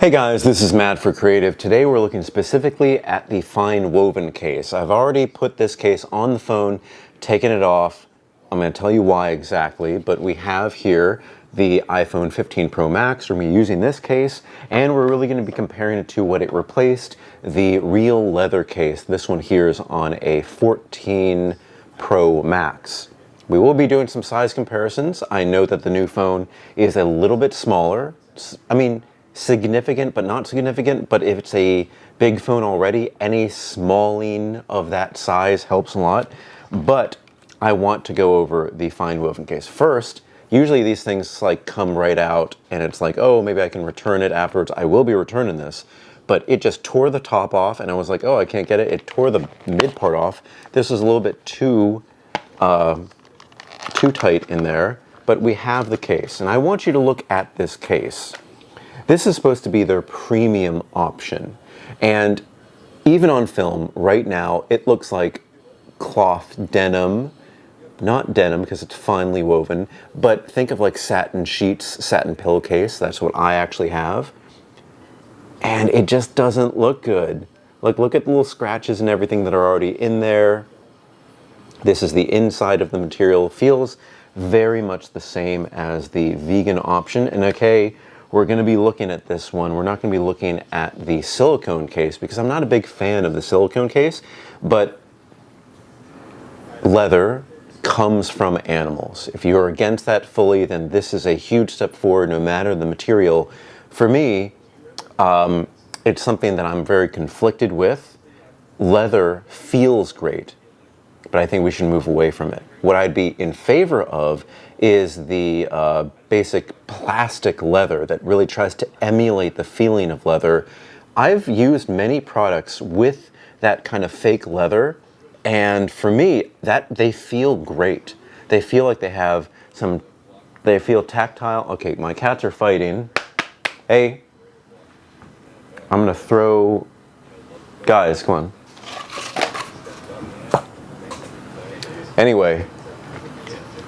Hey guys, this is Matt for Creative. Today we're looking specifically at the Finewoven case. I've already put this case on the phone, taken it off. I'm going to tell you why exactly, but we have here the iPhone 15 Pro Max. We're going to be using this case, and we're really going to be comparing it to what it replaced, the real leather case. This one here is on a 14 Pro Max. We will be doing some size comparisons. I know that the new phone is a little bit smaller. Significant but not significant, but if it's a big phone already, any smalling of that size helps a lot. But I want to go over the Finewoven case first. Usually these things like come right out and it's like, oh, maybe I can return it afterwards. I will be returning this, but it just tore the top off and I was like, oh, I can't get it. It tore the mid part off. This is a little bit too tight in there, but we have the case and I want you to look at this case. This is supposed to be their premium option. And even on film right now, it looks like cloth denim, not denim because it's finely woven, but think of like satin sheets, satin pillowcase. That's what I actually have. And it just doesn't look good. Like look at the little scratches and everything that are already in there. This is the inside of the material. Feels very much the same as the vegan option. And okay, we're going to be looking at this one. We're not going to be looking at the silicone case because I'm not a big fan of the silicone case, but leather comes from animals. If you're against that fully, then this is a huge step forward no matter the material. For me, it's something that I'm very conflicted with. Leather feels great, but I think we should move away from it. What I'd be in favor of is the basic plastic leather that really tries to emulate the feeling of leather. I've used many products with that kind of fake leather, and for me, that they feel great. They feel like they have some, they feel tactile. Okay, my cats are fighting. Hey, I'm gonna throw, guys, come on. Anyway,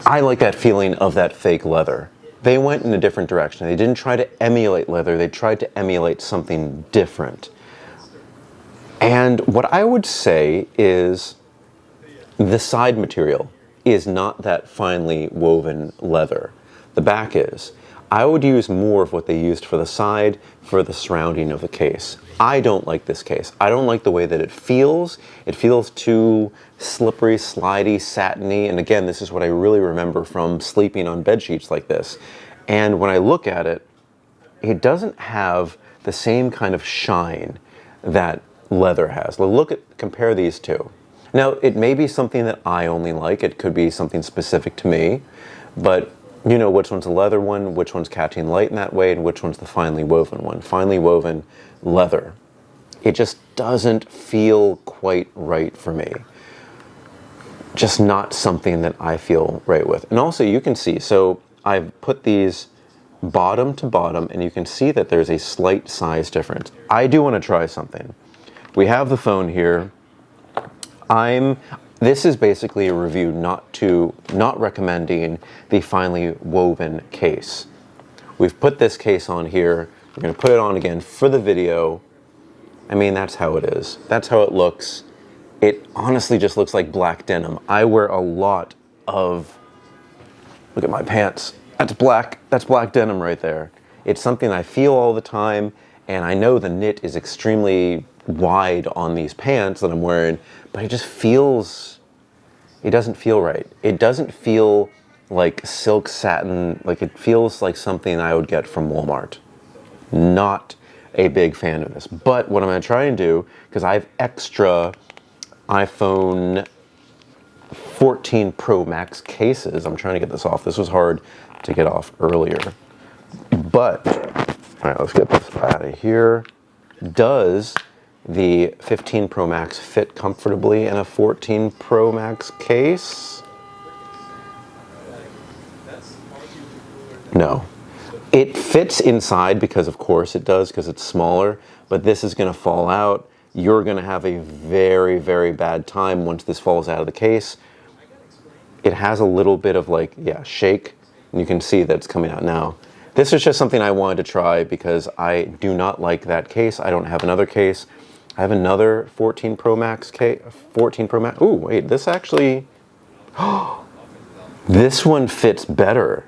I like that feeling of that fake leather. They went in a different direction. They didn't try to emulate leather. They tried to emulate something different. And what I would say is the side material is not that finely woven leather. The back is. I would use more of what they used for the side for the surrounding of the case. I don't like this case. I don't like the way that it feels. It feels too slippery, slidey, satiny. And again, this is what I really remember from sleeping on bed sheets like this. And when I look at it, it doesn't have the same kind of shine that leather has. Compare these two. Now, it may be something that I only like. It could be something specific to me, but you know which one's the leather one, which one's catching light in that way, and which one's the finely woven one. Finely woven leather. It just doesn't feel quite right for me. Just not something that I feel right with. And also you can see, so I've put these bottom to bottom and you can see that there's a slight size difference. I do want to try something. We have the phone here. This is basically a review not recommending the finely woven case. We've put this case on here. We're going to put it on again for the video. I mean, that's how it is. That's how it looks. It honestly just looks like black denim. I wear a lot of, look at my pants. That's black denim right there. It's something I feel all the time, and I know the knit is extremely wide on these pants that I'm wearing, but it just feels, it doesn't feel right. It doesn't feel like silk satin, like it feels like something I would get from Walmart. Not a big fan of this. But what I'm going to try and do, because I have extra iPhone 14 Pro Max cases. I'm trying to get this off. This was hard to get off earlier. But, all right, let's get this out of here. Does the 15 Pro Max fit comfortably in a 14 Pro Max case? No. It fits inside because of course it does, because it's smaller, but this is going to fall out. You're going to have a very, very bad time once this falls out of the case. It has a little bit of like, yeah, shake, and you can see that it's coming out now. This is just something I wanted to try because I do not like that case. I don't have another case. I have another 14 Pro Max case. 14 Pro Max. Oh, wait, this actually... This one fits better.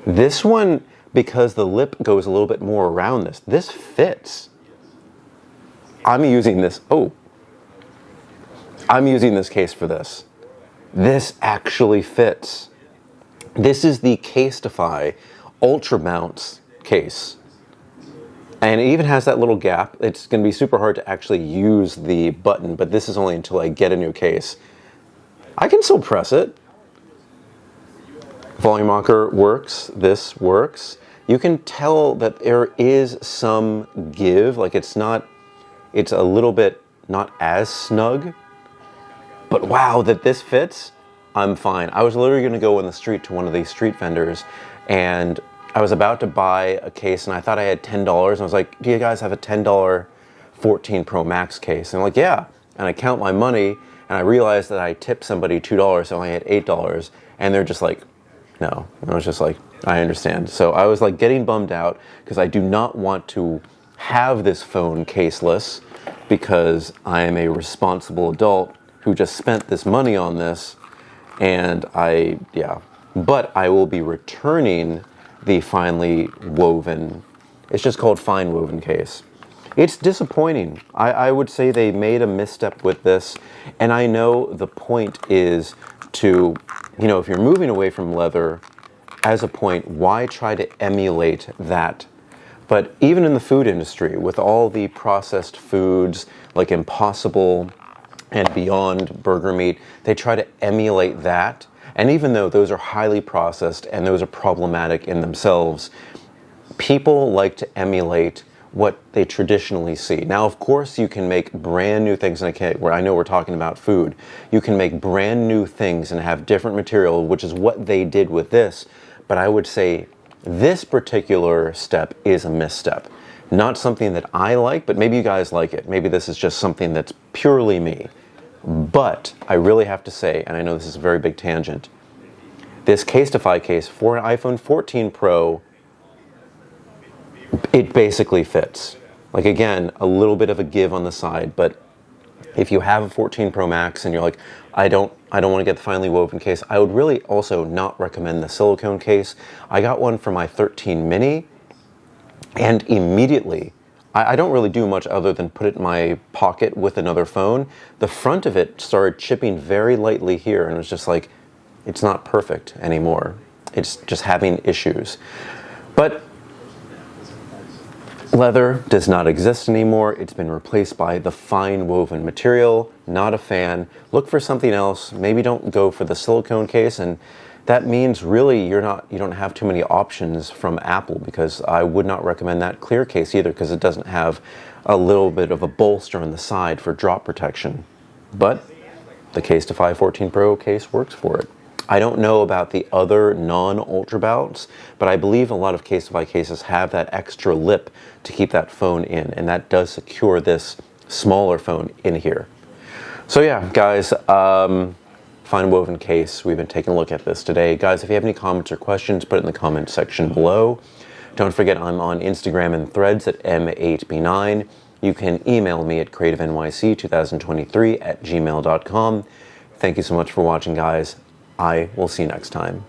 This one, because the lip goes a little bit more around this fits. I'm using this... Oh. I'm using this case for this. This actually fits. This is the Casetify Ultra Bounce case. And it even has that little gap. It's going to be super hard to actually use the button, but this is only until I get a new case. I can still press it. Volume rocker works. This works. You can tell that there is some give. Like it's a little bit not as snug. But wow, that this fits, I'm fine. I was literally going to go on the street to one of these street vendors, and I was about to buy a case, and I thought I had $10. And I was like, do you guys have a $10 14 Pro Max case? And I'm like, yeah. And I count my money, and I realized that I tipped somebody $2, so I only had $8. And they're just like, no. And I was just like, I understand. So I was like getting bummed out because I do not want to have this phone caseless because I am a responsible adult who just spent this money on this, and but I will be returning the finely woven, it's just called Finewoven case. It's disappointing. I would say they made a misstep with this, and I know the point is to, if you're moving away from leather as a point, why try to emulate that? But even in the food industry, with all the processed foods like Impossible and Beyond Burger Meat, they try to emulate that. And even though those are highly processed and those are problematic in themselves, people like to emulate what they traditionally see. Now, of course, you can make brand new things, where I know we're talking about food. You can make brand new things and have different material, which is what they did with this. But I would say this particular step is a misstep. Not something that I like, but maybe you guys like it. Maybe this is just something that's purely me. But I really have to say, and I know this is a very big tangent, this Casetify case for an iPhone 14 Pro, it basically fits. Like again, a little bit of a give on the side, but if you have a 14 Pro Max and you're like, I don't want to get the finely woven case, I would really also not recommend the silicone case. I got one for my 13 mini, and immediately, I don't really do much other than put it in my pocket with another phone. The front of it started chipping very lightly here, and it was just like, it's not perfect anymore. It's just having issues. But leather does not exist anymore. It's been replaced by the fine woven material. Not a fan. Look for something else. Maybe don't go for the silicone case, and that means really you don't have too many options from Apple, because I would not recommend that clear case either, because it doesn't have a little bit of a bolster on the side for drop protection. But the Casetify 14 Pro case works for it. I don't know about the other non-Ultra Bounce, but I believe a lot of Casetify cases have that extra lip to keep that phone in, and that does secure this smaller phone in here. So yeah, guys, Finewoven case, we've been taking a look at this today. Guys, if you have any comments or questions, put it in the comment section below. Don't forget, I'm on Instagram and Threads at M8B9. You can email me at creativenyc2023@gmail.com. Thank you so much for watching, guys. I will see you next time.